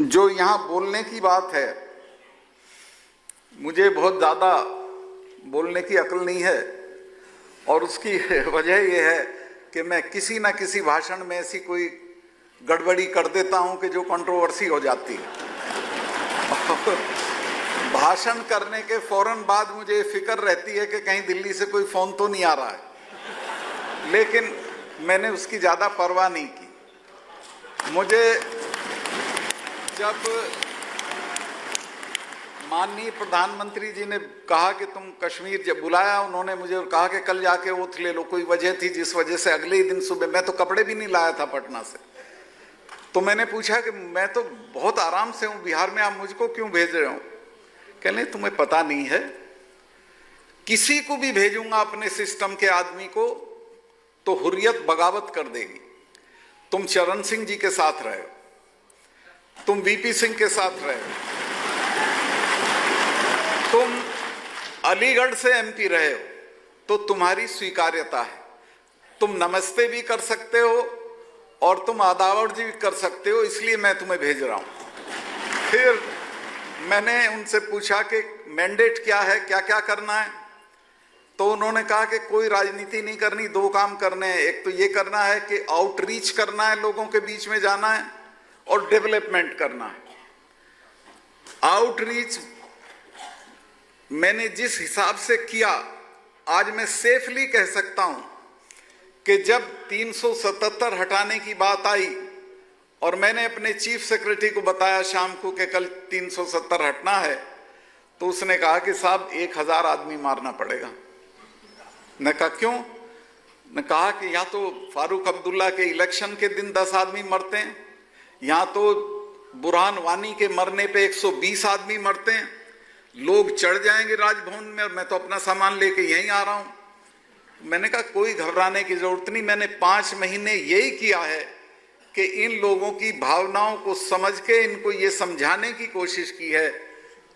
जो यहाँ बोलने की बात है, मुझे बहुत ज़्यादा बोलने की अक्ल नहीं है और उसकी वजह यह है कि मैं किसी न किसी भाषण में ऐसी कोई गड़बड़ी कर देता हूँ कि जो कंट्रोवर्सी हो जाती है। भाषण करने के फौरन बाद मुझे फिक्र रहती है कि कहीं दिल्ली से कोई फ़ोन तो नहीं आ रहा है, लेकिन मैंने उसकी ज़्यादा परवाह नहीं की। मुझे जब माननीय प्रधानमंत्री जी ने कहा कि तुम कश्मीर, जब बुलाया उन्होंने मुझे और कहा कि कल जाके ओथ ले लो, कोई वजह थी जिस वजह से अगले ही दिन सुबह, मैं तो कपड़े भी नहीं लाया था पटना से, तो मैंने पूछा कि मैं तो बहुत आराम से हूँ बिहार में, आप मुझको क्यों भेज रहे हो? कहने तुम्हें पता नहीं है, किसी को भी भेजूंगा अपने सिस्टम के आदमी को तो हुर्रियत बगावत कर देगी। तुम चरण सिंह जी के साथ रहे हो, तुम वीपी सिंह के साथ रहे हो, तुम अलीगढ़ से एमपी रहे हो, तो तुम्हारी स्वीकार्यता है, तुम नमस्ते भी कर सकते हो और तुम आदावड़ जी भी कर सकते हो, इसलिए मैं तुम्हें भेज रहा हूं। फिर मैंने उनसे पूछा कि मैंडेट क्या है, क्या क्या करना है, तो उन्होंने कहा कि कोई राजनीति नहीं करनी, दो काम करने हैं। एक तो ये करना है कि आउटरीच करना है, लोगों के बीच में जाना है, और डेवलपमेंट करना है। आउटरीच मैंने जिस हिसाब से किया, आज मैं सेफली कह सकता हूं कि जब 377 हटाने की बात आई और मैंने अपने चीफ सेक्रेटरी को बताया शाम को कि कल 370 हटना है, तो उसने कहा कि साहब 1000 आदमी मारना पड़ेगा। ने कहा क्यों? ने कहा कि यहाँ तो फारूक अब्दुल्ला के इलेक्शन के दिन 10 आदमी मरते हैं, यहाँ तो बुरहान वानी के मरने पे 120 आदमी मरते हैं, लोग चढ़ जाएंगे राजभवन में और मैं तो अपना सामान लेके यहीं आ रहा हूं। मैंने कहा कोई घबराने की जरूरत नहीं, मैंने 5 महीने यही किया है कि इन लोगों की भावनाओं को समझ के इनको ये समझाने की कोशिश की है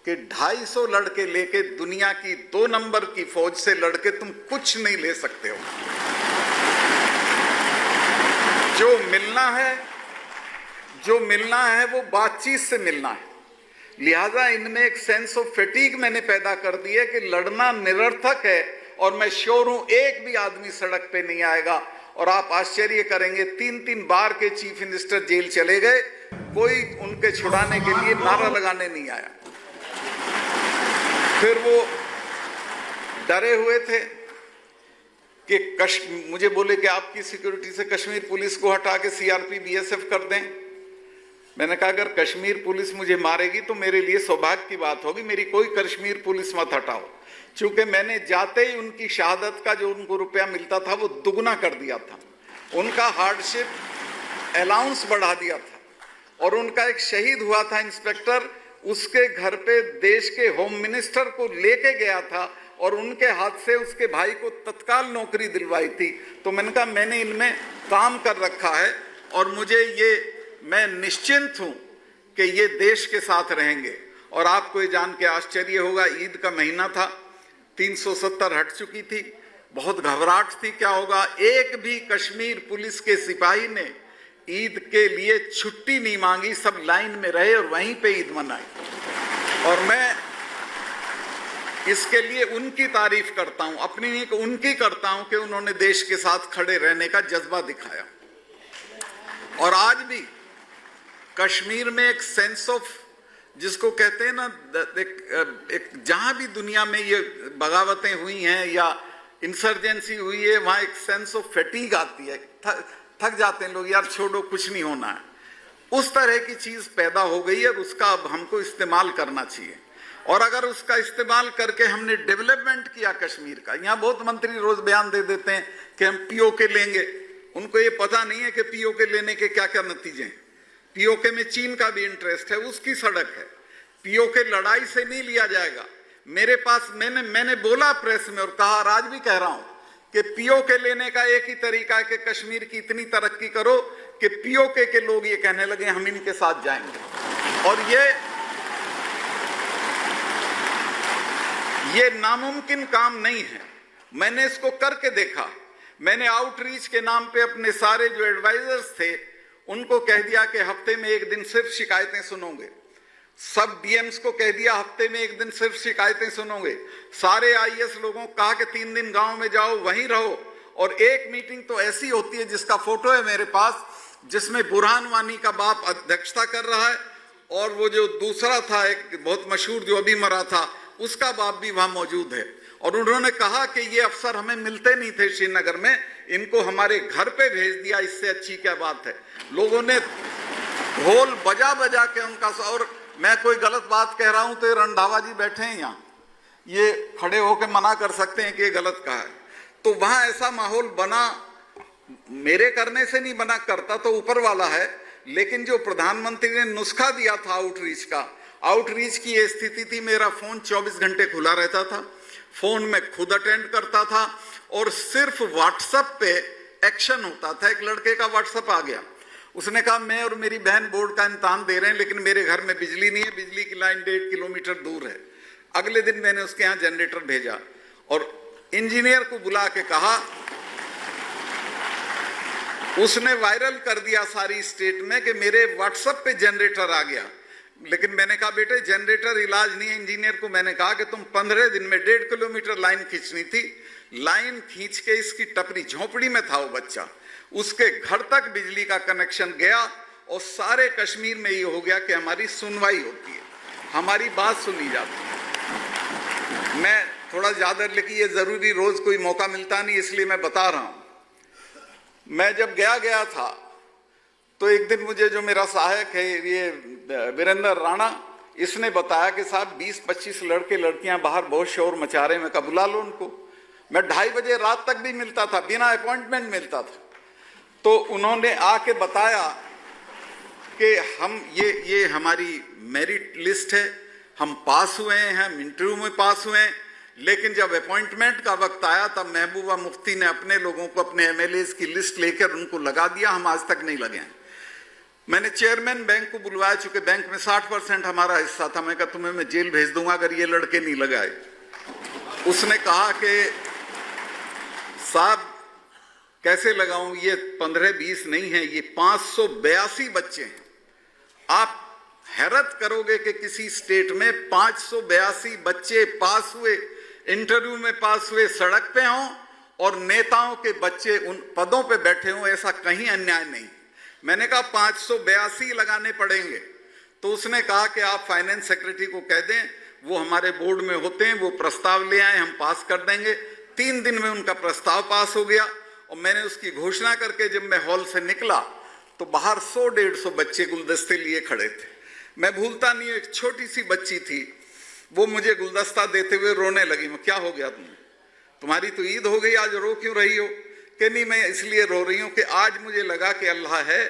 कि 250 लड़के लेके दुनिया की 2 नंबर की फौज से लड़के तुम कुछ नहीं ले सकते हो। जो मिलना है वो बातचीत से मिलना है। लिहाजा इनमें एक सेंस ऑफ फैटीग मैंने पैदा कर दी है कि लड़ना निरर्थक है, और मैं श्योर हूं एक भी आदमी सड़क पे नहीं आएगा। और आप आश्चर्य करेंगे, 3-3 बार के चीफ मिनिस्टर जेल चले गए, कोई उनके छुड़ाने के लिए नारा लगाने नहीं आया। फिर वो डरे हुए थे कि मुझे बोले कि आपकी सिक्योरिटी से कश्मीर पुलिस को हटा के सीआरपी बीएसएफ कर दें। मैंने कहा अगर कश्मीर पुलिस मुझे मारेगी तो मेरे लिए सौभाग्य की बात होगी, मेरी कोई कश्मीर पुलिस मत हटाओ। चूंकि मैंने जाते ही उनकी शहादत का जो उनको रुपया मिलता था वो दुगना कर दिया था, उनका हार्डशिप अलाउंस बढ़ा दिया था, और उनका एक शहीद हुआ था इंस्पेक्टर, उसके घर पे देश के होम मिनिस्टर को लेके गया था और उनके हाथ से उसके भाई को तत्काल नौकरी दिलवाई थी। तो मैंने कहा मैंने इनमें काम कर रखा है और मैं निश्चिंत हूं कि ये देश के साथ रहेंगे। और आपको ये जान के आश्चर्य होगा, ईद का महीना था, 370 हट चुकी थी, बहुत घबराहट थी क्या होगा। एक भी कश्मीर पुलिस के सिपाही ने ईद के लिए छुट्टी नहीं मांगी, सब लाइन में रहे और वहीं पे ईद मनाई। और मैं इसके लिए उनकी तारीफ करता हूं, अपनी नहीं उनकी करता हूं कि उन्होंने देश के साथ खड़े रहने का जज्बा दिखाया। और आज भी कश्मीर में एक सेंस ऑफ, जिसको कहते हैं ना, एक जहां भी दुनिया में ये बगावतें हुई हैं या इंसर्जेंसी हुई है, वहां एक सेंस ऑफ फैटीग आती है, थक जाते हैं लोग, यार छोड़ो कुछ नहीं होना है। उस तरह की चीज पैदा हो गई है और उसका अब हमको इस्तेमाल करना चाहिए। और अगर उसका इस्तेमाल करके हमने डेवलपमेंट किया कश्मीर का, यहाँ बहुत मंत्री रोज बयान दे देते हैं कि हम पीओके लेंगे, उनको ये पता नहीं है कि पीओके लेने के क्या क्या नतीजे हैं। पीओके में चीन का भी इंटरेस्ट है, उसकी सड़क है, पीओके लड़ाई से नहीं लिया जाएगा। मेरे पास मैंने बोला प्रेस में और कहा, आज भी कह रहा हूं कि पीओके लेने का एक ही तरीका है कि कश्मीर की इतनी तरक्की करो कि पीओके के लोग ये कहने लगे हम इनके साथ जाएंगे। और ये नामुमकिन काम नहीं है, मैंने इसको करके देखा। मैंने आउटरीच के नाम पे अपने सारे जो एडवाइजर्स थे उनको कह दिया कि हफ्ते में एक दिन सिर्फ शिकायतें सुनोगे। सब डीएम्स को कह दिया हफ्ते में एक दिन सिर्फ शिकायतें सुनोगे। सारे आईएएस लोगों को कहा कि 3 दिन गांव में जाओ, वहीं रहो। और एक मीटिंग तो ऐसी होती है जिसका फोटो है मेरे पास, जिसमें बुरहान वानी का बाप अध्यक्षता कर रहा है और वो जो दूसरा था एक बहुत मशहूर जो अभी मरा था, उसका बाप भी वहां मौजूद है। और उन्होंने कहा कि ये अफसर हमें मिलते नहीं थे श्रीनगर में, इनको हमारे घर पे भेज दिया, इससे अच्छी क्या बात है। लोगों ने ढोल बजा बजा के उनका, और मैं कोई गलत बात कह रहा हूं तो ये रंधावा जी बैठे हैं यहाँ, ये खड़े होकर मना कर सकते हैं कि ये गलत कहा है। तो वहां ऐसा माहौल बना, मेरे करने से नहीं बना, करता तो ऊपर वाला है, लेकिन जो प्रधानमंत्री ने नुस्खा दिया था आउटरीच का, आउटरीच की ये स्थिति थी, मेरा फोन 24 घंटे खुला रहता था, फोन में खुद अटेंड करता था और सिर्फ व्हाट्सएप पे एक्शन होता था। एक लड़के का व्हाट्सएप आ गया, उसने कहा मैं और मेरी बहन बोर्ड का इम्तिहान दे रहे हैं लेकिन मेरे घर में बिजली नहीं है, बिजली की लाइन 1.5 किलोमीटर दूर है। अगले दिन मैंने उसके यहाँ जनरेटर भेजा और इंजीनियर को बुला के कहा, उसने वायरल कर दिया सारी स्टेट में कि मेरे व्हाट्सएप पे जनरेटर आ गया। लेकिन मैंने कहा बेटे जनरेटर इलाज नहीं है। इंजीनियर को मैंने कहा कि तुम 15 दिन में 1.5 किलोमीटर लाइन खींचनी थी, लाइन खींच के इसकी टपरी, झोपड़ी में था वो बच्चा, उसके घर तक बिजली का कनेक्शन गया और सारे कश्मीर में ये हो गया कि हमारी सुनवाई होती है, हमारी बात सुनी जाती है। मैं थोड़ा ज्यादा, लेकिन ये जरूरी रोज कोई मौका मिलता नहीं इसलिए मैं बता रहा हूं। मैं जब गया था तो एक दिन मुझे जो मेरा सहायक है ये वीरेंद्र राणा, इसने बताया कि साहब 20-25 लड़के लड़कियां बाहर बहुत शोर मचा रहे हैं, मैं कहा बुला लो उनको। मैं 2:30 बजे रात तक भी मिलता था, बिना अपॉइंटमेंट मिलता था। तो उन्होंने आके बताया कि हम ये हमारी मेरिट लिस्ट है, हम पास हुए हैं, हम इंटरव्यू में पास हुए हैं, लेकिन जब अपॉइंटमेंट का वक्त आया तब महबूबा मुफ्ती ने अपने लोगों को, अपने एमएलएस की लिस्ट लेकर उनको लगा दिया, हम आज तक नहीं लगे हैं। मैंने चेयरमैन बैंक को बुलवाया, चूंकि बैंक में 60% हमारा हिस्सा था। मैं कहा तुम्हें मैं जेल भेज दूंगा अगर ये लड़के नहीं लगाए। उसने कहा कि साहब कैसे लगाऊं, ये 15-20 नहीं है, ये 582 बच्चे हैं। आप हैरत करोगे कि किसी स्टेट में 582 बच्चे पास हुए, इंटरव्यू में पास हुए, सड़क पे हों और नेताओं के बच्चे उन पदों पे बैठे हों, ऐसा कहीं अन्याय नहीं। मैंने कहा 582 लगाने पड़ेंगे। तो उसने कहा कि आप फाइनेंस सेक्रेटरी को कह दें, वो हमारे बोर्ड में होते हैं, वो प्रस्ताव ले आए, हम पास कर देंगे। 3 दिन में उनका प्रस्ताव पास हो गया और मैंने उसकी घोषणा करके जब मैं हॉल से निकला तो बाहर 100-150 बच्चे गुलदस्ते लिए खड़े थे। मैं भूलता नहीं, एक छोटी सी बच्ची थी, वो मुझे गुलदस्ता देते हुए रोने लगी। मैं क्या हो गया तुम्हारी तो ईद हो गई, आज रो क्यों रही हो? कि नहीं मैं इसलिए रो रही हूं कि आज मुझे लगा कि अल्लाह है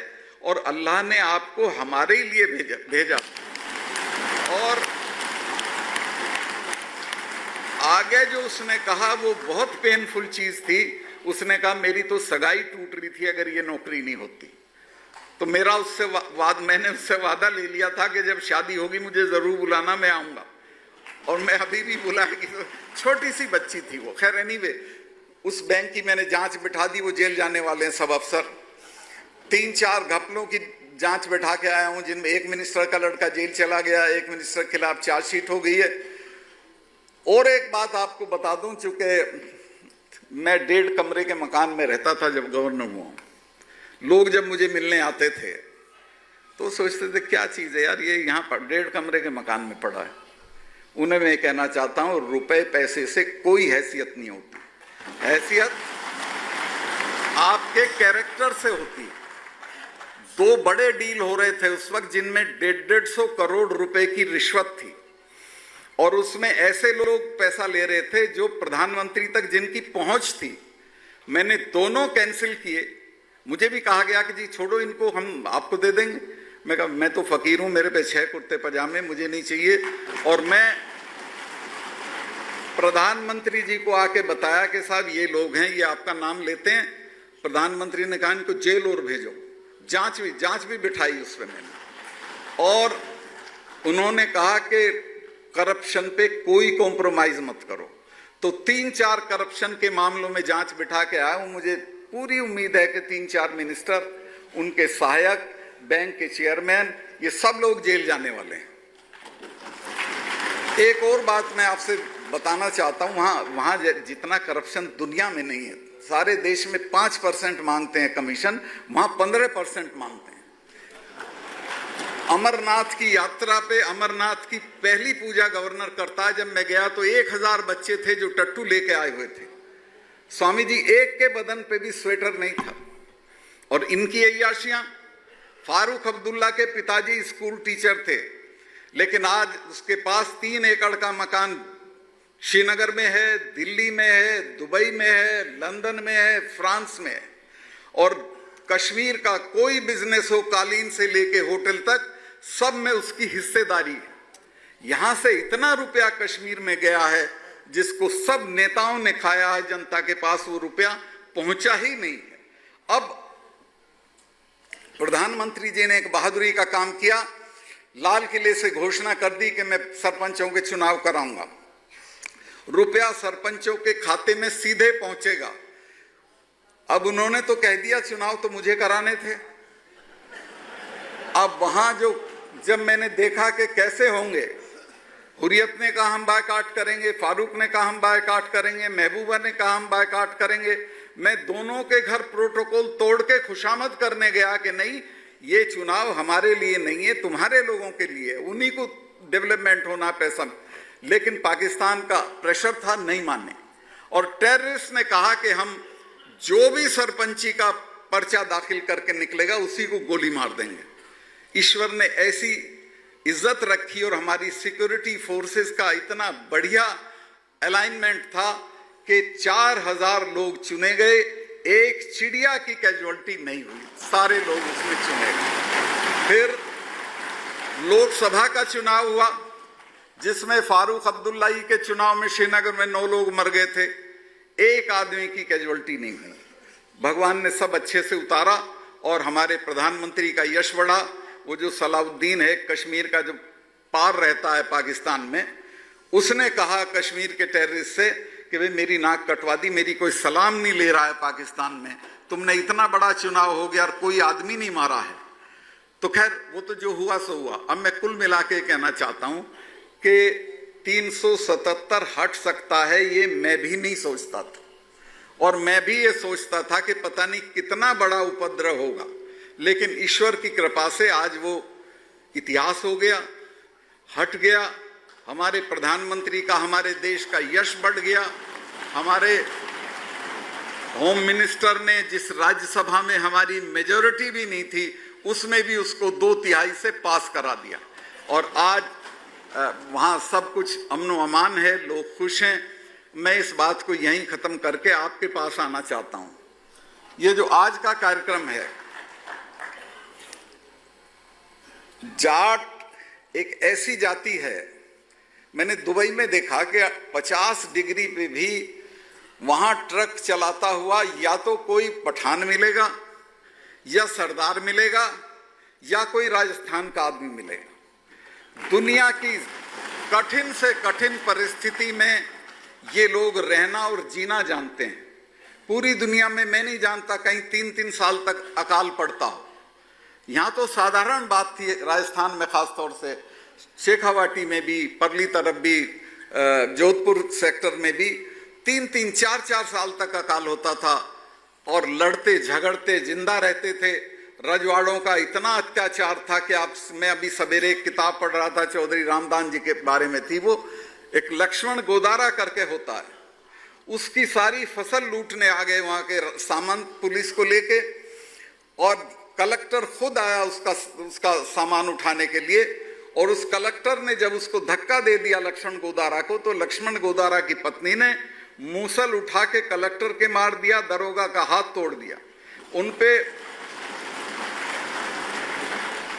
और अल्लाह ने आपको हमारे लिए भेजा। और आगे जो उसने कहा वो बहुत पेनफुल चीज थी। उसने कहा मेरी तो सगाई टूट रही थी अगर ये नौकरी नहीं होती। तो मेरा उससे मैंने उससे वादा ले लिया था कि जब शादी होगी मुझे जरूर बुलाना, मैं आऊंगा। और मैं अभी भी बुलाएगी। छोटी सी बच्ची थी वो। खैर एनीवे, उस बैंक की मैंने जांच बिठा दी, वो जेल जाने वाले हैं सब अफसर। 3-4 घपलों की जांच बिठा के आया हूं, जिनमें एक मिनिस्टर का लड़का जेल चला गया, एक मिनिस्टर के खिलाफ चार्जशीट हो गई है। और एक बात आपको बता दूं, चूंकि मैं 1.5 कमरे के मकान में रहता था जब गवर्नर हुआ। लोग जब मुझे मिलने आते थे तो सोचते थे क्या चीज है यार, ये यहाँ पर 1.5 कमरे के मकान में पड़ा है। उन्हें मैं कहना चाहता हूं रुपए पैसे से कोई हैसियत नहीं होती, हैसियत आपके कैरेक्टर से होती है। 2 बड़े डील हो रहे थे उस वक्त जिनमें 150 करोड़ रुपए की रिश्वत थी और उसमें ऐसे लोग पैसा ले रहे थे जो प्रधानमंत्री तक जिनकी पहुंच थी। मैंने दोनों कैंसिल किए। मुझे भी कहा गया कि जी छोड़ो इनको, हम आपको दे देंगे। मैं कहा मैं तो फकीर हूं, मेरे पे 6 कुर्ते पजामे, मुझे नहीं चाहिए। और मैं प्रधानमंत्री जी को आके बताया कि साहब ये लोग हैं, ये आपका नाम लेते हैं। प्रधानमंत्री ने कहा इनको जेल और भेजो। जांच भी बिठाई उस पर मैंने। और उन्होंने कहा कि करप्शन पे कोई कॉम्प्रोमाइज मत करो। तो 3-4 करप्शन के मामलों में जांच बिठा के आया हूं। मुझे पूरी उम्मीद है कि 3-4 मिनिस्टर, उनके सहायक बैंक के चेयरमैन, ये सब लोग जेल जाने वाले हैं। एक और बात मैं आपसे बताना चाहता हूं, वहां जितना करप्शन दुनिया में नहीं है, सारे देश में 5% मांगते हैं कमीशन, वहां 15% मांगते हैं। अमरनाथ की यात्रा पे, अमरनाथ की पहली पूजा गवर्नर करता है। जब मैं गया तो 1000 बच्चे थे जो टट्टू लेके आए हुए थे। स्वामी जी एक के बदन पे भी स्वेटर नहीं था। और इनकी अय्याशियां, फारूक अब्दुल्ला के पिताजी स्कूल टीचर थे, लेकिन आज उसके पास 3 एकड़ का मकान श्रीनगर में है, दिल्ली में है, दुबई में है, लंदन में है, फ्रांस में है। और कश्मीर का कोई बिजनेस हो, कालीन से लेके होटल तक, सब में उसकी हिस्सेदारी है। यहां से इतना रुपया कश्मीर में गया है जिसको सब नेताओं ने खाया है, जनता के पास वो रुपया पहुंचा ही नहीं है। अब प्रधानमंत्री जी ने एक बहादुरी का काम किया, लाल किले से घोषणा कर दी कि मैं सरपंचों के चुनाव कराऊंगा। रुपया सरपंचों के खाते में सीधे पहुंचेगा। अब उन्होंने तो कह दिया चुनाव तो मुझे कराने थे। अब वहां जब मैंने देखा कि कैसे होंगे, हुर्रियत ने कहा हम बायकाट करेंगे, फारूक ने कहा हम बायकाट करेंगे, महबूबा ने कहा हम बायकाट करेंगे। मैं दोनों के घर प्रोटोकॉल तोड़ के खुशामद करने गया कि नहीं, ये चुनाव हमारे लिए नहीं है, तुम्हारे लोगों के लिए, उन्हीं को डेवलपमेंट होना पैसा। लेकिन पाकिस्तान का प्रेशर था, नहीं माने। और टेररिस्ट ने कहा कि हम जो भी सरपंची का पर्चा दाखिल करके निकलेगा उसी को गोली मार देंगे। ईश्वर ने ऐसी इज्जत रखी और हमारी सिक्योरिटी फोर्सेस का इतना बढ़िया अलाइनमेंट था कि 4000 लोग चुने गए, एक चिड़िया की कैजुअलिटी नहीं हुई, सारे लोग उसमें चुने गए। फिर लोकसभा का चुनाव हुआ जिसमें फारूक अब्दुल्ला के चुनाव में श्रीनगर में 9 लोग मर गए थे, एक आदमी की कैजुअलिटी नहीं हुई। भगवान ने सब अच्छे से उतारा और हमारे प्रधानमंत्री का यश बढ़ा। वो जो सलाउद्दीन है कश्मीर का, जो पार रहता है पाकिस्तान में, उसने कहा कश्मीर के टेररिस्ट से कि भाई मेरी नाक कटवा दी, मेरी कोई सलाम नहीं ले रहा है पाकिस्तान में, तुमने इतना बड़ा चुनाव हो गया और कोई आदमी नहीं मारा है। तो खैर वो तो जो हुआ सो हुआ। अब मैं कुल मिला के कहना चाहता हूं कि 377 हट सकता है, ये मैं भी नहीं सोचता था। और मैं भी ये सोचता था कि पता नहीं कितना बड़ा उपद्रव होगा, लेकिन ईश्वर की कृपा से आज वो इतिहास हो गया, हट गया। हमारे प्रधानमंत्री का, हमारे देश का यश बढ़ गया। हमारे होम मिनिस्टर ने, जिस राज्यसभा में हमारी मेजॉरिटी भी नहीं थी, उसमें भी उसको 2/3 से पास करा दिया। और आज वहाँ सब कुछ अमनो अमान है, लोग खुश हैं। मैं इस बात को यहीं ख़त्म करके आपके पास आना चाहता हूँ। ये जो आज का कार्यक्रम है, जाट एक ऐसी जाति है, मैंने दुबई में देखा कि 50 डिग्री पे भी वहाँ ट्रक चलाता हुआ या तो कोई पठान मिलेगा, या सरदार मिलेगा, या कोई राजस्थान का आदमी मिलेगा। दुनिया की कठिन से कठिन परिस्थिति में ये लोग रहना और जीना जानते हैं। पूरी दुनिया में मैं नहीं जानता कहीं 3-3 साल तक अकाल पड़ता हो। यहाँ तो साधारण बात थी, राजस्थान में खास तौर से शेखावाटी में भी, परली तरफ भी, जोधपुर सेक्टर में भी 3-3, 4-4 साल तक अकाल होता था और लड़ते झगड़ते जिंदा रहते थे। रजवाड़ों का इतना अत्याचार था कि मैं अभी सवेरे एक किताब पढ़ रहा था, चौधरी रामदान जी के बारे में थी, वो एक लक्ष्मण गोदारा करके होता है, उसकी सारी फसल लूटने आ गए वहाँ के सामंत पुलिस को लेके, और कलेक्टर खुद आया उसका सामान उठाने के लिए। और उस कलेक्टर ने जब उसको धक्का दे दिया लक्ष्मण गोदारा को, तो लक्ष्मण गोदारा की पत्नी ने मूसल उठा के कलेक्टर के मार दिया, दरोगा का हाथ तोड़ दिया। उनपे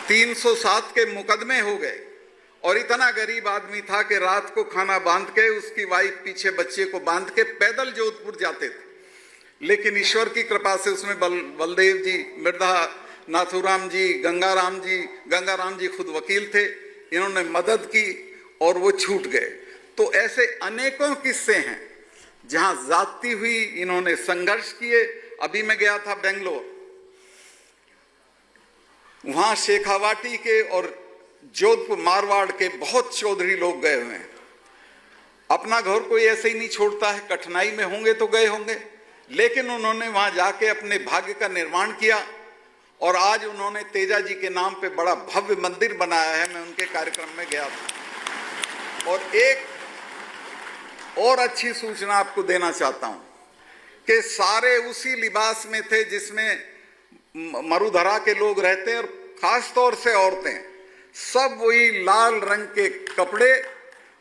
307 के मुकदमे हो गए। और इतना गरीब आदमी था कि रात को खाना बांध के, उसकी वाइफ पीछे बच्चे को बांध के पैदल जोधपुर जाते थे। लेकिन ईश्वर की कृपा से उसमें बलदेव जी, मिर्धा नाथुराम जी, गंगाराम जी खुद वकील थे, इन्होंने मदद की और वो छूट गए। तो ऐसे अनेकों किस्से हैं जहां जाती हुई इन्होंने संघर्ष किए। अभी मैं गया था बेंगलोर, वहां शेखावाटी के और जोधपुर मारवाड़ के बहुत चौधरी लोग गए हुए हैं। अपना घर कोई ऐसे ही नहीं छोड़ता है, कठिनाई में होंगे तो गए होंगे, लेकिन उन्होंने वहां जाके अपने भाग्य का निर्माण किया और आज उन्होंने तेजा जी के नाम पे बड़ा भव्य मंदिर बनाया है। मैं उनके कार्यक्रम में गया था। और एक और अच्छी सूचना आपको देना चाहता हूं कि सारे उसी लिबास में थे जिसमें मरुधरा के लोग रहते हैं, और खास तौर से औरतें, सब वही लाल रंग के कपड़े,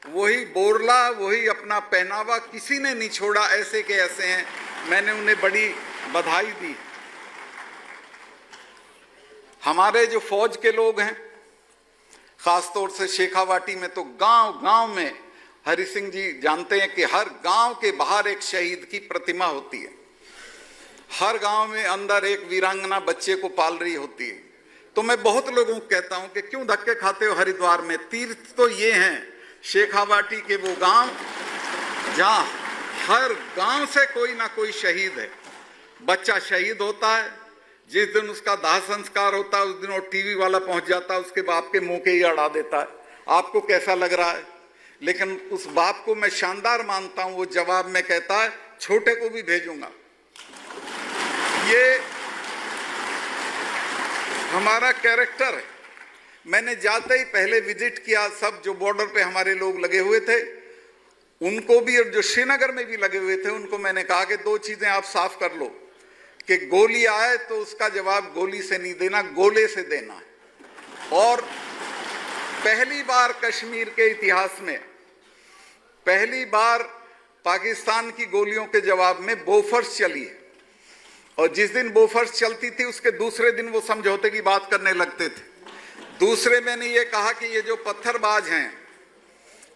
वही बोरला, वही अपना पहनावा, किसी ने नहीं छोड़ा। ऐसे के ऐसे हैं, मैंने उन्हें बड़ी बधाई दी। हमारे जो फौज के लोग हैं, खासतौर से शेखावाटी में, तो गांव गांव में, हरि सिंह जी जानते हैं कि हर गांव के बाहर एक शहीद की प्रतिमा होती है, हर गांव में अंदर एक वीरांगना बच्चे को पाल रही होती है। तो मैं बहुत लोगों को कहता हूं कि क्यों धक्के खाते हो हरिद्वार में, तीर्थ तो ये हैं शेखावाटी के वो गांव जहां हर गांव से कोई ना कोई शहीद है। बच्चा शहीद होता है, जिस दिन उसका दाह संस्कार होता है उस दिन वो टीवी वाला पहुंच जाता है, उसके बाप के मुंह के ही अड़ा देता है। आपको कैसा लग रहा है? लेकिन उस बाप को मैं शानदार मानता हूं, वो जवाब में कहता है छोटे को भी भेजूंगा। ये हमारा कैरेक्टर है। मैंने जाते ही पहले विजिट किया, सब जो बॉर्डर पे हमारे लोग लगे हुए थे उनको भी, और जो श्रीनगर में भी लगे हुए थे उनको मैंने कहा कि दो चीजें आप साफ कर लो, कि गोली आए तो उसका जवाब गोली से नहीं देना, गोले से देना है। और पहली बार कश्मीर के इतिहास में, पहली बार पाकिस्तान की गोलियों के जवाब में बोफर्स चली है। और जिस दिन बोफर्स चलती थी उसके दूसरे दिन वो समझौते की बात करने लगते थे। दूसरे मैंने ये कहा कि ये जो पत्थरबाज हैं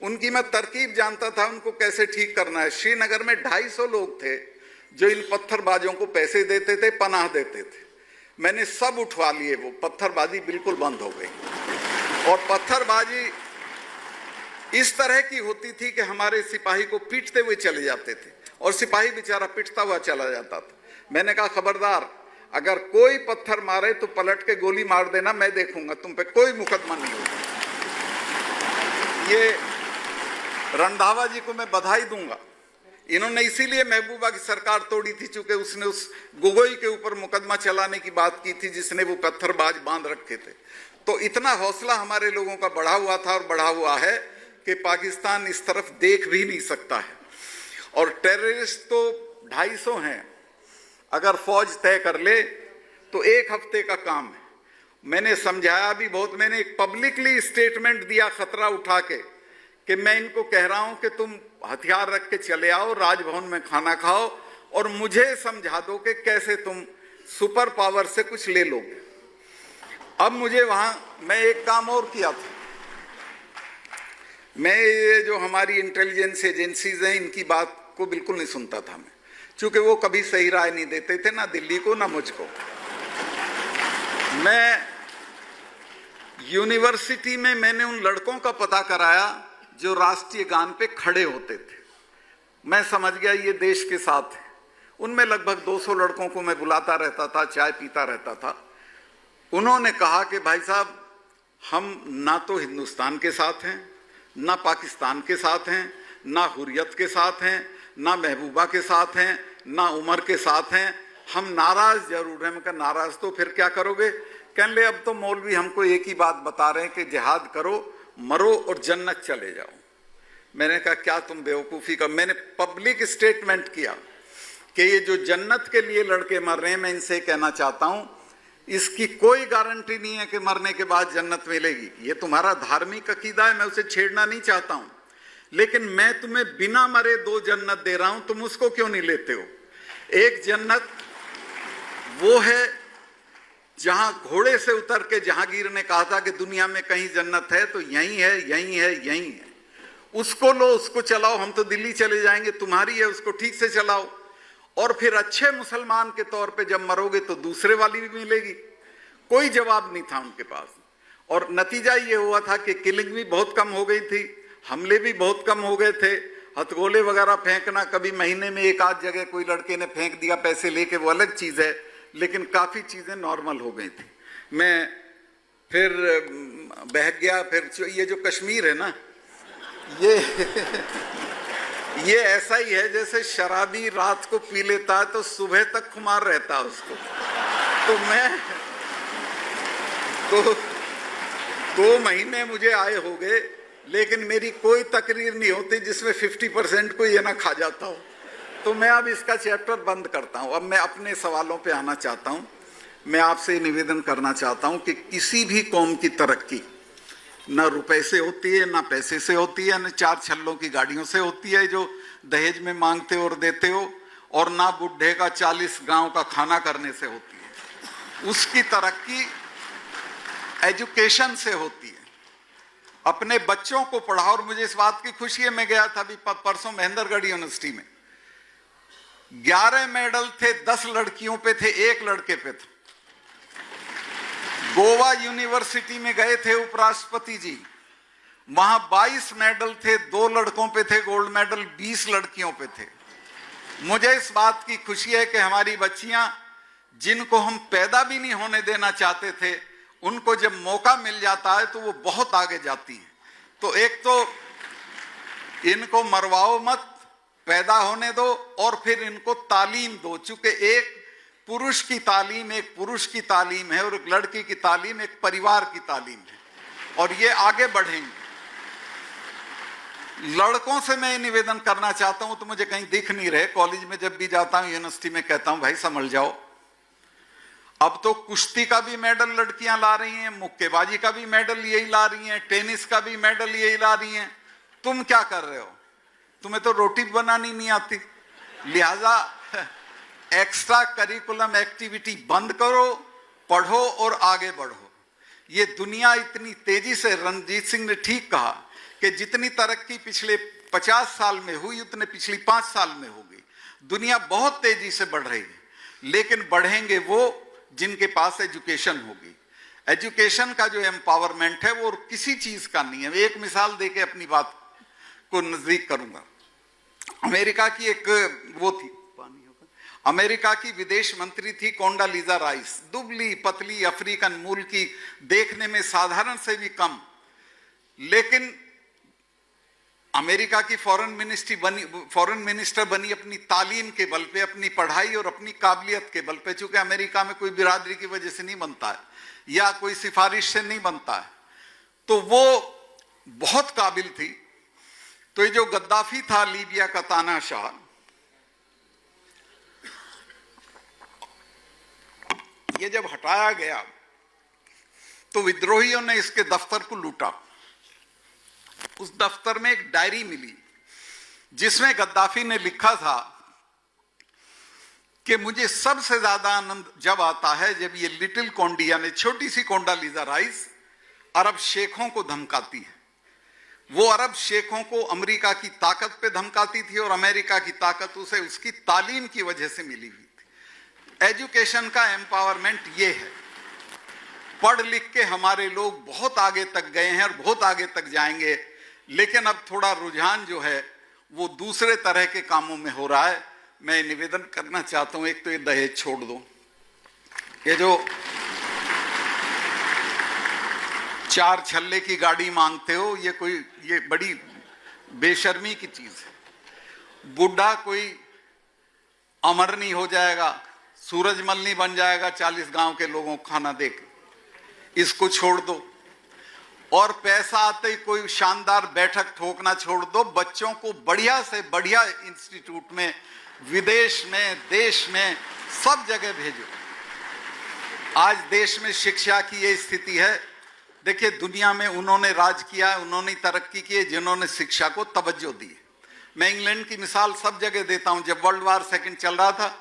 उनकी मैं तरकीब जानता था, उनको कैसे ठीक करना है। श्रीनगर में 250 लोग थे जो इन पत्थरबाजों को पैसे देते थे, पनाह देते थे। मैंने सब उठवा लिए, वो पत्थरबाजी बिल्कुल बंद हो गई। और पत्थरबाजी इस तरह की होती थी कि हमारे सिपाही को पीटते हुए चले जाते थे और सिपाही बेचारा पिटता हुआ चला जाता था। मैंने कहा खबरदार, अगर कोई पत्थर मारे तो पलट के गोली मार देना, मैं देखूंगा, तुम पे कोई मुकदमा नहीं होगा। ये रंधावा जी को मैं बधाई दूंगा, इन्होंने इसीलिए महबूबा की सरकार तोड़ी थी चूंकि उसने उस गोगोई के ऊपर मुकदमा चलाने की बात की थी जिसने वो पत्थरबाज बांध रखे थे। तो इतना हौसला हमारे लोगों का बढ़ा हुआ था और बढ़ा हुआ है कि पाकिस्तान इस तरफ देख भी नहीं सकता है। और टेररिस्ट तो 250 हैं, अगर फौज तय कर ले तो एक हफ्ते का काम है। मैंने समझाया भी बहुत, मैंने एक पब्लिकली स्टेटमेंट दिया खतरा उठा के कि मैं इनको कह रहा हूं कि तुम हथियार रख के चले आओ, राजभवन में खाना खाओ और मुझे समझा दो कि कैसे तुम सुपर पावर से कुछ ले लोगे। अब मुझे वहां, मैं एक काम और किया था, मैं ये जो हमारी इंटेलिजेंस एजेंसीज हैं इनकी बात को बिल्कुल नहीं सुनता था मैं, क्योंकि वो कभी सही राय नहीं देते थे, ना दिल्ली को ना मुझको। मैं यूनिवर्सिटी में मैंने उन लड़कों का पता कराया जो राष्ट्रीय गान पे खड़े होते थे। मैं समझ गया ये देश के साथ है। उनमें लगभग 200 लड़कों को मैं बुलाता रहता था, चाय पीता रहता था। उन्होंने कहा कि भाई साहब, हम ना तो हिंदुस्तान के साथ हैं, ना पाकिस्तान के साथ हैं, ना हुर्रियत के साथ हैं, ना महबूबा के साथ हैं, ना उमर के साथ हैं, हम नाराज जरूर हैं। मैं कहा नाराज तो फिर क्या करोगे? कहने ले अब तो मौलवी हमको एक ही बात बता रहे हैं कि जिहाद करो, मरो और जन्नत चले जाओ। मैंने कहा क्या तुम बेवकूफ़ी का, मैंने पब्लिक स्टेटमेंट किया कि ये जो जन्नत के लिए लड़के मर रहे हैं, मैं इनसे कहना चाहता हूं इसकी कोई गारंटी नहीं है कि मरने के बाद जन्नत मिलेगी। ये तुम्हारा धार्मिक अकीदा है, मैं उसे छेड़ना नहीं चाहता हूं, लेकिन मैं तुम्हें बिना मरे 2 जन्नत दे रहा हूं, तुम उसको क्यों नहीं लेते हो? एक जन्नत वो है जहां घोड़े से उतर के जहांगीर ने कहा था कि दुनिया में कहीं जन्नत है तो यही है, यही है, यही है। उसको लो, उसको चलाओ, हम तो दिल्ली चले जाएंगे, तुम्हारी है, उसको ठीक से चलाओ। और फिर अच्छे मुसलमान के तौर पे जब मरोगे तो दूसरे वाली भी मिलेगी। कोई जवाब नहीं था उनके पास। और नतीजा ये हुआ था कि किलिंग भी बहुत कम हो गई थी, हमले भी बहुत कम हो गए थे। हथगोले वगैरह फेंकना कभी महीने में एक आध जगह कोई लड़के ने फेंक दिया पैसे लेके, वो अलग चीज़ है, लेकिन काफ़ी चीज़ें नॉर्मल हो गई थी। मैं फिर बह गया। फिर ये जो कश्मीर है ना, ये ऐसा ही है जैसे शराबी रात को पी लेता है तो सुबह तक खुमार रहता है उसको। तो मैं तो 2 महीने मुझे आए हो गए, लेकिन मेरी कोई तकरीर नहीं होती जिसमें 50% को ये ना खा जाता हो। तो मैं अब इसका चैप्टर बंद करता हूं। अब मैं अपने सवालों पे आना चाहता हूं। मैं आपसे निवेदन करना चाहता हूं कि किसी भी कौम की तरक्की ना रुपए से होती है, ना पैसे से होती है, ना 4 छल्लों की गाड़ियों से होती है जो दहेज में मांगते हो और देते हो, और ना बुढ़े का 40 गांव का खाना करने से होती है। उसकी तरक्की एजुकेशन से होती है। अपने बच्चों को पढ़ाओ। और मुझे इस बात की खुशी है, मैं गया था अभी परसों महेंद्रगढ़ यूनिवर्सिटी में, 11 मेडल थे, 10 लड़कियों पे थे, 1 लड़के पे था। गोवा यूनिवर्सिटी में गए थे उपराष्ट्रपति जी, वहां 22 मेडल थे, 2 लड़कों पे थे गोल्ड मेडल, 20 लड़कियों पे थे। मुझे इस बात की खुशी है कि हमारी बच्चियां, जिनको हम पैदा भी नहीं होने देना चाहते थे, उनको जब मौका मिल जाता है तो वो बहुत आगे जाती हैं। तो एक तो इनको मरवाओ मत, पैदा होने दो, और फिर इनको तालीम दो। चूंकि एक पुरुष की तालीम एक पुरुष की तालीम है और एक लड़की की तालीम एक परिवार की तालीम है, और ये आगे बढ़ेंगे। लड़कों से मैं निवेदन करना चाहता हूं, तो मुझे कहीं दिख नहीं रहे, कॉलेज में जब भी जाता हूं, यूनिवर्सिटी में, कहता हूं भाई संभल जाओ। अब तो कुश्ती का भी मेडल लड़कियां ला रही हैं, मुक्केबाजी का भी मेडल यही ला रही हैं, टेनिस का भी मेडल यही ला रही हैं। तुम क्या कर रहे हो? तुम्हें तो रोटी बनानी नहीं आती। लिहाजा एक्स्ट्रा करिकुलम एक्टिविटी बंद करो, पढ़ो और आगे बढ़ो। ये दुनिया इतनी तेजी से, रणजीत सिंह ने ठीक कहा कि जितनी तरक्की पिछले 50 साल में हुई, उतने पिछली 5 साल में होगी। दुनिया बहुत तेजी से बढ़ रही है, लेकिन बढ़ेंगे वो जिनके पास एजुकेशन होगी। एजुकेशन का जो एम्पावरमेंट है वो किसी चीज का नहीं है। एक मिसाल देके अपनी बात को नजदीक करूंगा। अमेरिका की एक वो थी, अमेरिका की विदेश मंत्री थी कोंडालीजा राइस, दुबली पतली अफ्रीकन मूल की, देखने में साधारण से भी कम, लेकिन अमेरिका की फॉरेन मिनिस्टर बनी अपनी तालीम के बल पे, अपनी पढ़ाई और अपनी काबिलियत के बल पे। चूंकि अमेरिका में कोई बिरादरी की वजह से नहीं बनता है या कोई सिफारिश से नहीं बनता है, तो वो बहुत काबिल थी। तो ये जो गद्दाफी था लीबिया का तानाशाह, ये जब हटाया गया तो विद्रोहियों ने इसके दफ्तर को लूटा। उस दफ्तर में एक डायरी मिली जिसमें गद्दाफी ने लिखा था कि मुझे सबसे ज्यादा आनंद जब आता है जब ये लिटिल कोंडी, यानी छोटी सी कोंडालीजा राइस, अरब शेखों को धमकाती है। वो अरब शेखों को अमेरिका की ताकत पे धमकाती थी, और अमेरिका की ताकत उसे उसकी तालीम की वजह से मिली हुई थी। एजुकेशन का एम्पावरमेंट ये है। पढ़ लिख के हमारे लोग बहुत आगे तक गए हैं और बहुत आगे तक जाएंगे, लेकिन अब थोड़ा रुझान जो है वो दूसरे तरह के कामों में हो रहा है। मैं निवेदन करना चाहता हूं, एक तो ये दहेज छोड़ दो। ये जो 4 छल्ले की गाड़ी मांगते हो, ये बड़ी बेशर्मी की चीज है। बुढ़ा कोई अमर नहीं हो जाएगा, सूरजमल नहीं बन जाएगा 40 गांव के लोगों को खाना देकर। इसको छोड़ दो। और पैसा आते ही कोई शानदार बैठक ठोकना छोड़ दो। बच्चों को बढ़िया से बढ़िया इंस्टीट्यूट में, विदेश में, देश में, सब जगह भेजो। आज देश में शिक्षा की ये स्थिति है। देखिए, दुनिया में उन्होंने राज किया है, उन्होंने तरक्की की है जिन्होंने शिक्षा को तवज्जो दी है। मैं इंग्लैंड की मिसाल सब जगह देता हूं। जब वर्ल्ड वार सेकंड चल रहा था,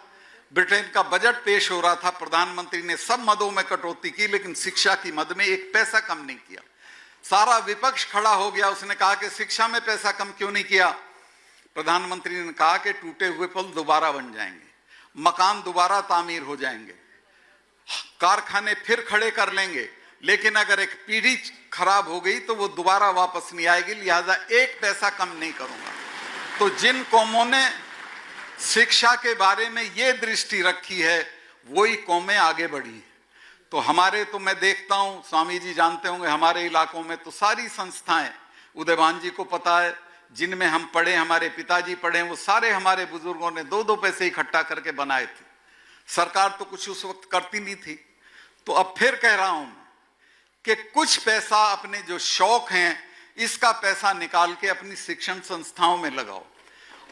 ब्रिटेन का बजट पेश हो रहा था, प्रधानमंत्री ने सब मदों में कटौती की, लेकिन शिक्षा की मद में 1 पैसा कम नहीं किया। सारा विपक्ष खड़ा हो गया, उसने कहा कि शिक्षा में पैसा कम क्यों नहीं किया। प्रधानमंत्री ने कहा कि टूटे हुए पुल दोबारा बन जाएंगे, मकान दोबारा तामीर हो जाएंगे, कारखाने फिर खड़े कर लेंगे, लेकिन अगर एक पीढ़ी खराब हो गई तो वो दोबारा वापस नहीं आएगी। लिहाजा 1 पैसा कम नहीं करूंगा। तो जिन कौमों ने शिक्षा के बारे में ये दृष्टि रखी है, वही कौमें आगे बढ़ी। तो हमारे, तो मैं देखता हूं, स्वामी जी जानते होंगे, हमारे इलाकों में तो सारी संस्थाएं, उदयभान जी को पता है, जिनमें हम पढ़े, हमारे पिताजी पढ़े, वो सारे हमारे बुजुर्गों ने 2-2 पैसे इकट्ठा करके बनाए थे। सरकार तो कुछ उस वक्त करती नहीं थी। तो अब फिर कह रहा हूं कि कुछ पैसा अपने जो शौक हैं, इसका पैसा निकाल के अपनी शिक्षण संस्थाओं में लगाओ।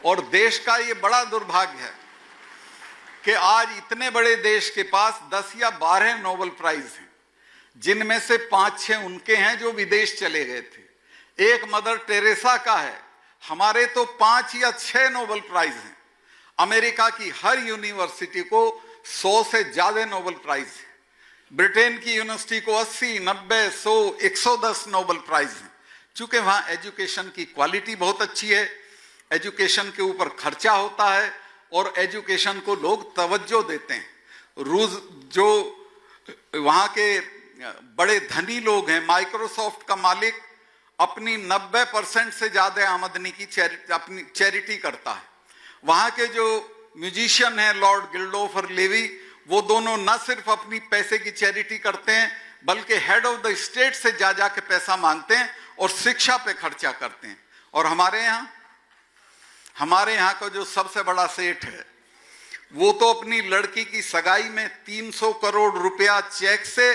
और देश का ये बड़ा दुर्भाग्य है कि आज इतने बड़े देश के पास 10 या 12 नोबेल प्राइज हैं, जिनमें से 5-6 उनके हैं जो विदेश चले गए थे। एक मदर टेरेसा का है, हमारे तो 5 या 6 नोबेल प्राइज हैं। अमेरिका की हर यूनिवर्सिटी को 100 से ज्यादा नोबेल प्राइज है। ब्रिटेन की यूनिवर्सिटी को 80, 90, 100, 110 नोबेल प्राइज हैं। चूंकि वहां एजुकेशन की क्वालिटी बहुत अच्छी है, एजुकेशन के ऊपर खर्चा होता है और एजुकेशन को लोग तवज्जो देते हैं। रूस जो वहां के बड़े धनी लोग हैं, माइक्रोसॉफ्ट का मालिक अपनी 90% से ज्यादा आमदनी की अपनी चैरिटी करता है। वहां के जो म्यूजिशियन हैं, लॉर्ड गिल्डोफ और लेवी, वो दोनों न सिर्फ अपनी पैसे की चैरिटी करते हैं, बल्कि हेड ऑफ द स्टेट से जा के पैसा मांगते हैं और शिक्षा पे खर्चा करते हैं। और हमारे यहाँ का जो सबसे बड़ा सेठ है, वो तो अपनी लड़की की सगाई में 300 करोड़ रुपया चेक से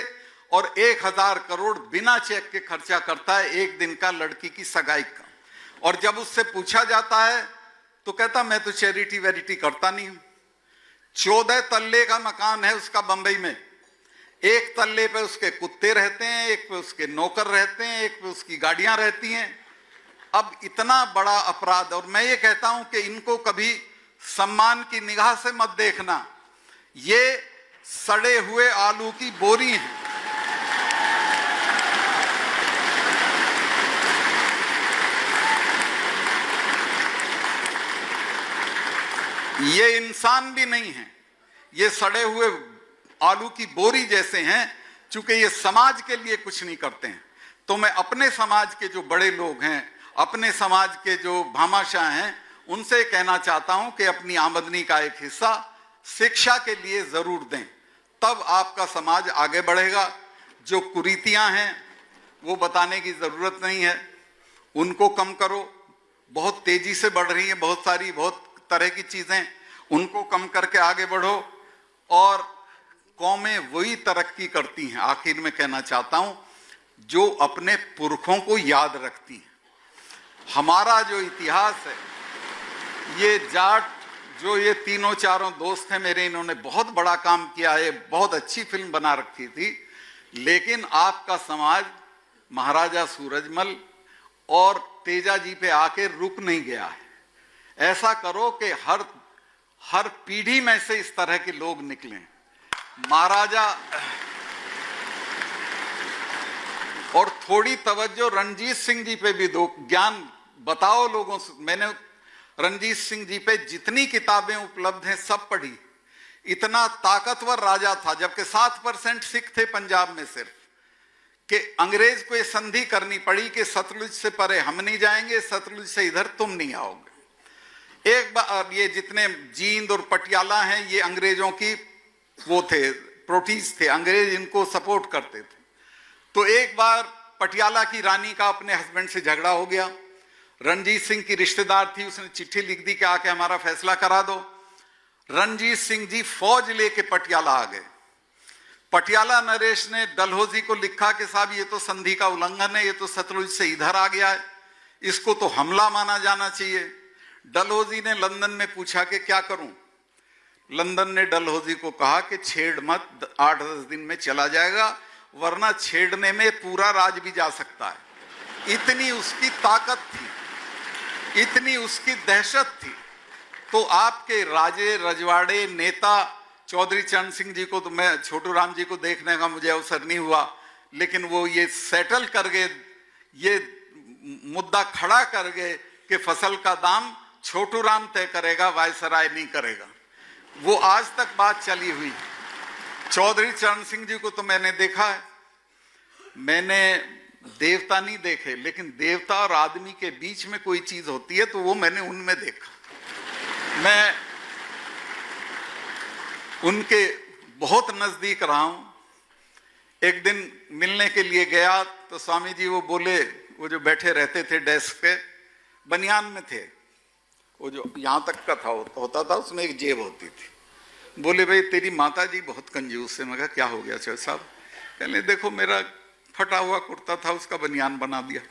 और 1000 करोड़ बिना चेक के खर्चा करता है एक दिन का लड़की की सगाई का। और जब उससे पूछा जाता है तो कहता मैं तो चैरिटी वेरिटी करता नहीं हूं। 14 तल्ले का मकान है उसका बंबई में। एक तल्ले पे उसके कुत्ते रहते हैं, एक पे उसके नौकर रहते हैं, एक पे उसकी गाड़ियां रहती हैं। अब इतना बड़ा अपराध, और मैं ये कहता हूं कि इनको कभी सम्मान की निगाह से मत देखना, ये सड़े हुए आलू की बोरी हैं। ये इंसान भी नहीं है, ये सड़े हुए आलू की बोरी जैसे हैं। चूंकि ये समाज के लिए कुछ नहीं करते हैं, तो मैं अपने समाज के जो बड़े लोग हैं, अपने समाज के जो भामाशाह हैं, उनसे कहना चाहता हूं कि अपनी आमदनी का एक हिस्सा शिक्षा के लिए जरूर दें, तब आपका समाज आगे बढ़ेगा। जो कुरीतियां हैं वो बताने की जरूरत नहीं है, उनको कम करो। बहुत तेजी से बढ़ रही है बहुत तरह की चीजें, उनको कम करके आगे बढ़ो। और कौमें वही तरक्की करती हैं, आखिर में कहना चाहता हूं, जो अपने पुरखों को याद रखती हैं। हमारा जो इतिहास है, ये जाट जो ये तीनों चारों दोस्त हैं मेरे, इन्होंने बहुत बड़ा काम किया है, बहुत अच्छी फिल्म बना रखी थी। लेकिन आपका समाज महाराजा सूरजमल और तेजा जी पे आके रुक नहीं गया है। ऐसा करो कि हर पीढ़ी में से इस तरह के लोग निकलें। महाराजा, और थोड़ी तवज्जो रणजीत सिंह जी पे भी दो, ज्ञान बताओ लोगों से। मैंने रणजीत सिंह जी पे जितनी किताबें उपलब्ध हैं सब पढ़ी। इतना ताकतवर राजा था, जबकि 7% सिख थे पंजाब में सिर्फ, कि अंग्रेज को ये संधि करनी पड़ी कि सतलुज से परे हम नहीं जाएंगे, सतलुज से इधर तुम नहीं आओगे। एक बार ये जितने जींद और पटियाला हैं, ये अंग्रेजों की वो थे, प्रोटीज थे, अंग्रेज इनको सपोर्ट करते थे। तो एक बार पटियाला की रानी का अपने हस्बैंड से झगड़ा हो गया। रणजीत सिंह की रिश्तेदार थी, उसने चिट्ठी लिख दी कि आके हमारा फैसला करा दो। रणजीत सिंह जी फौज लेके पटियाला आ गए। पटियाला नरेश ने डलहौजी को लिखा कि साहब ये तो संधि का उल्लंघन है, ये तो सतलुज से इधर आ गया है, इसको तो हमला माना जाना चाहिए। डलहौजी ने लंदन में पूछा कि क्या करूं। लंदन ने डलहौजी को कहा कि छेड़ मत, 8-10 दिन में चला जाएगा, वरना छेड़ने में पूरा राज भी जा सकता है। इतनी उसकी ताकत थी, इतनी उसकी दहशत थी। तो आपके राजे रजवाड़े नेता चौधरी चरण सिंह जी को तो मैं, छोटू राम जी को देखने का मुझे अवसर नहीं हुआ, लेकिन वो ये सेटल कर गए, ये मुद्दा खड़ा कर गए कि फसल का दाम छोटू राम तय करेगा, वायसराय नहीं करेगा। वो आज तक बात चली हुई। चौधरी चरण सिंह जी को तो मैंने देखा है, मैंने देवता नहीं देखे, लेकिन देवता और आदमी के बीच में कोई चीज होती है तो वो मैंने उनमें देखा। मैं उनके बहुत नजदीक रहा हूं। एक दिन मिलने के लिए गया तो स्वामी जी वो बोले, वो जो बैठे रहते थे डेस्क पे, बनियान में थे, वो जो यहां तक का था होता था, उसमें एक जेब होती थी। बोले भाई तेरी माता जी बहुत कंजूस है। मैं कहा क्या हो गया चौधरी साहब? कहले देखो मेरा फटा हुआ कुर्ता था, उसका बनियान बना दिया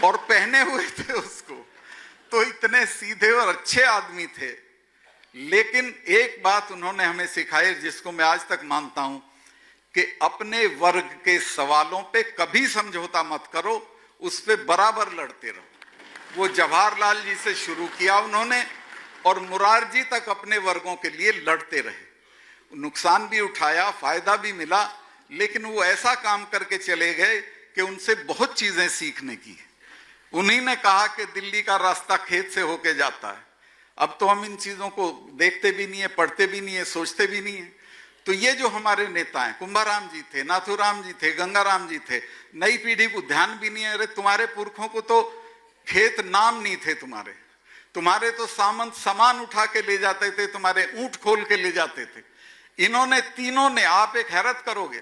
और पहने हुए थे उसको। तो इतने सीधे और अच्छे आदमी थे, लेकिन एक बात उन्होंने हमें सिखाई जिसको मैं आज तक मानता हूं कि अपने वर्ग के सवालों पे कभी समझौता मत करो, उस पे बराबर लड़ते रहो। वो जवाहरलाल जी से शुरू किया उन्होंने और मुरारजी तक अपने वर्गों के लिए लड़ते रहे। नुकसान भी उठाया, फायदा भी मिला, लेकिन वो ऐसा काम करके चले गए कि उनसे बहुत चीजें सीखने की। उन्हीं ने कहा कि दिल्ली का रास्ता खेत से होके जाता है। अब तो हम इन चीजों को देखते भी नहीं है, पढ़ते भी नहीं है, सोचते भी नहीं है। तो ये जो हमारे नेता हैं, कुंभाराम जी थे, नाथूराम जी थे, गंगाराम जी थे, नई पीढ़ी को ध्यान भी नहीं है। अरे तुम्हारे पुरखों को तो खेत नाम नहीं थे, तुम्हारे तो सामंत सामान उठा के ले जाते थे, तुम्हारे ऊंट खोल के ले जाते थे। इन्होंने तीनों ने, आप एक हैरत करोगे,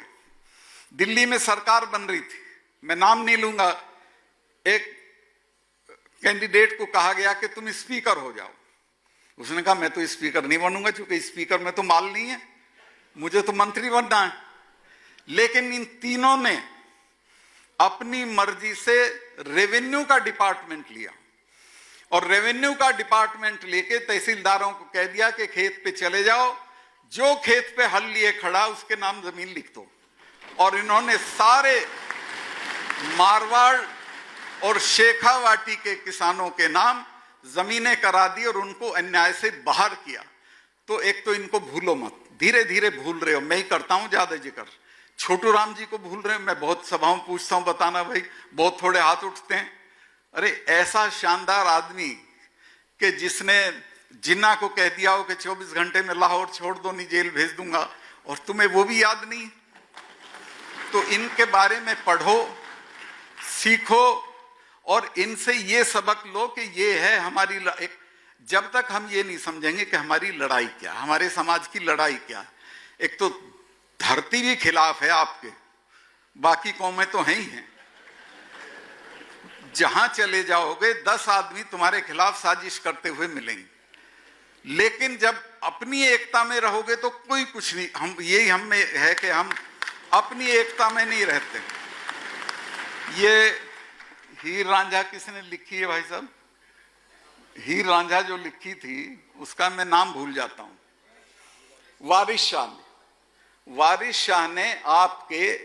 दिल्ली में सरकार बन रही थी, मैं नाम नहीं लूंगा, एक कैंडिडेट को कहा गया कि तुम स्पीकर हो जाओ। उसने कहा मैं तो स्पीकर नहीं बनूंगा, क्योंकि स्पीकर में तो माल नहीं है, मुझे तो मंत्री बनना है। लेकिन इन तीनों ने अपनी मर्जी से रेवेन्यू का डिपार्टमेंट लिया और रेवेन्यू का डिपार्टमेंट लेके तहसीलदारों को कह दिया कि खेत पे चले जाओ, जो खेत पे हल लिए खड़ा उसके नाम जमीन लिख दो। और इन्होंने सारे मारवाड़ और शेखावाटी के किसानों के नाम जमीनें करा दी और उनको अन्याय से बाहर किया। तो एक तो इनको भूलो मत, धीरे धीरे भूल रहे हो, मैं ही करता हूं ज्यादा जिक्र। छोटू राम जी को भूल रहे हो, मैं बहुत सभाओं पूछता हूं, बताना भाई, बहुत थोड़े हाथ उठते हैं। अरे ऐसा शानदार आदमी कि जिसने जिन्ना को कह दिया हो कि 24 घंटे में लाहौर छोड़ दो, नहीं जेल भेज दूंगा, और तुम्हें वो भी याद नहीं। तो इनके बारे में पढ़ो, सीखो और इनसे ये सबक लो कि ये है हमारी एक। जब तक हम ये नहीं समझेंगे कि हमारी लड़ाई क्या, हमारे समाज की लड़ाई क्या, एक तो धरती भी खिलाफ है आपके, बाकी कौमें तो हैं ही हैं। जहां चले जाओगे 10 आदमी तुम्हारे खिलाफ साजिश करते हुए मिलेंगे, लेकिन जब अपनी एकता में रहोगे तो कोई कुछ नहीं। हम यही हम में है कि हम अपनी एकता में नहीं रहते। ये हीर रांझा किसने लिखी है भाई साहब? हीर रांझा जो लिखी थी उसका मैं नाम भूल जाता हूं। वारिस शाह ने, वारिस शाह ने आपके,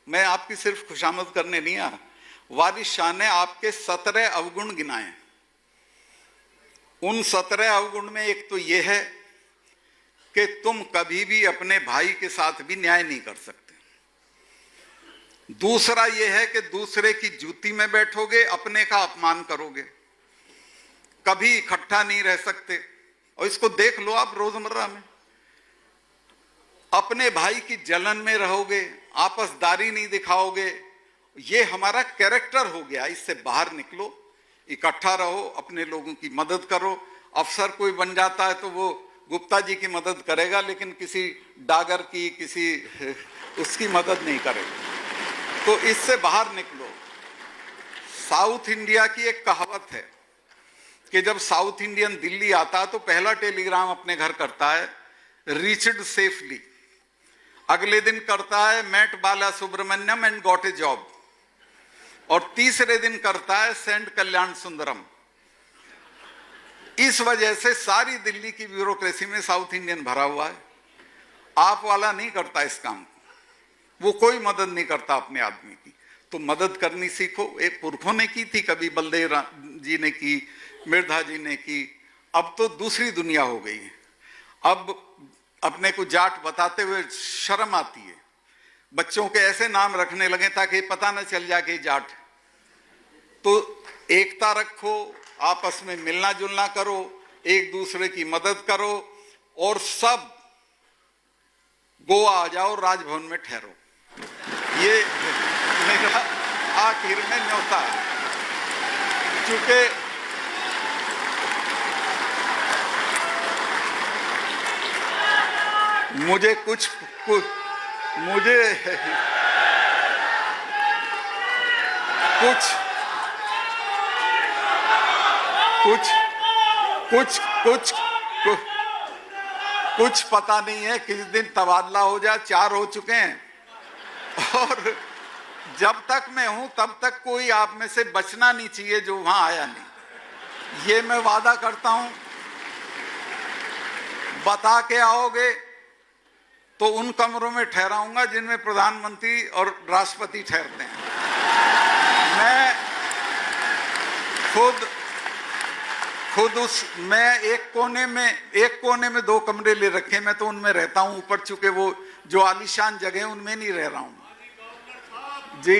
मैं आपकी सिर्फ खुशामद करने नहीं आया, वारिस शाह ने आपके 17 अवगुण गिनाए। उन 17 अवगुण में एक तो यह है कि तुम कभी भी अपने भाई के साथ भी न्याय नहीं कर सकते। दूसरा यह है कि दूसरे की जूती में बैठोगे, अपने का अपमान करोगे, कभी इकट्ठा नहीं रह सकते। और इसको देख लो आप रोजमर्रा में, अपने भाई की जलन में रहोगे, आपसदारी नहीं दिखाओगे। ये हमारा कैरेक्टर हो गया, इससे बाहर निकलो, इकट्ठा रहो, अपने लोगों की मदद करो। अफसर कोई बन जाता है तो वो गुप्ता जी की मदद करेगा, लेकिन किसी डागर की, किसी उसकी मदद नहीं करेगा। तो इससे बाहर निकलो। साउथ इंडिया की एक कहावत है कि जब साउथ इंडियन दिल्ली आता है तो पहला टेलीग्राम अपने घर करता है रीच्ड सेफली, अगले दिन करता है met Bala Subramaniam and got a job, और तीसरे दिन करता है सेंड कल्याण सुंदरम। इस वजह से सारी दिल्ली की ब्यूरोक्रेसी में साउथ इंडियन भरा हुआ है। आप वाला नहीं करता इस काम को, वो कोई मदद नहीं करता अपने आदमी की। तो मदद करनी सीखो। एक पुरखों ने की थी, कभी बलदेव जी ने की, मिर्धा जी ने की, अब तो दूसरी दुनिया हो गई है। अब अपने को जाट बताते हुए शर्म आती है। बच्चों के ऐसे नाम रखने लगे ताकि पता न चल जाए कि जाट। तो एकता रखो, आपस में मिलना जुलना करो, एक दूसरे की मदद करो, और सब गोवा आ जाओ, राजभवन में ठहरो। ये मेरा आखिर में न्योता है। चूंकि मुझे कुछ मुझे कुछ कुछ कुछ कुछ कुछ कुछ पता नहीं है किस दिन तबादला हो जाए। 4 हो चुके हैं और जब तक मैं हूं तब तक कोई आप में से बचना नहीं चाहिए जो वहां आया नहीं। ये मैं वादा करता हूं। बता के आओगे तो उन कमरों में ठहराऊंगा जिनमें प्रधानमंत्री और राष्ट्रपति ठहरते हैं। मैं मैं एक कोने में 2 कमरे ले रखे, मैं तो उनमें रहता हूं ऊपर, चूंकि वो जो आलीशान जगह उनमें नहीं रह रहा हूं जी।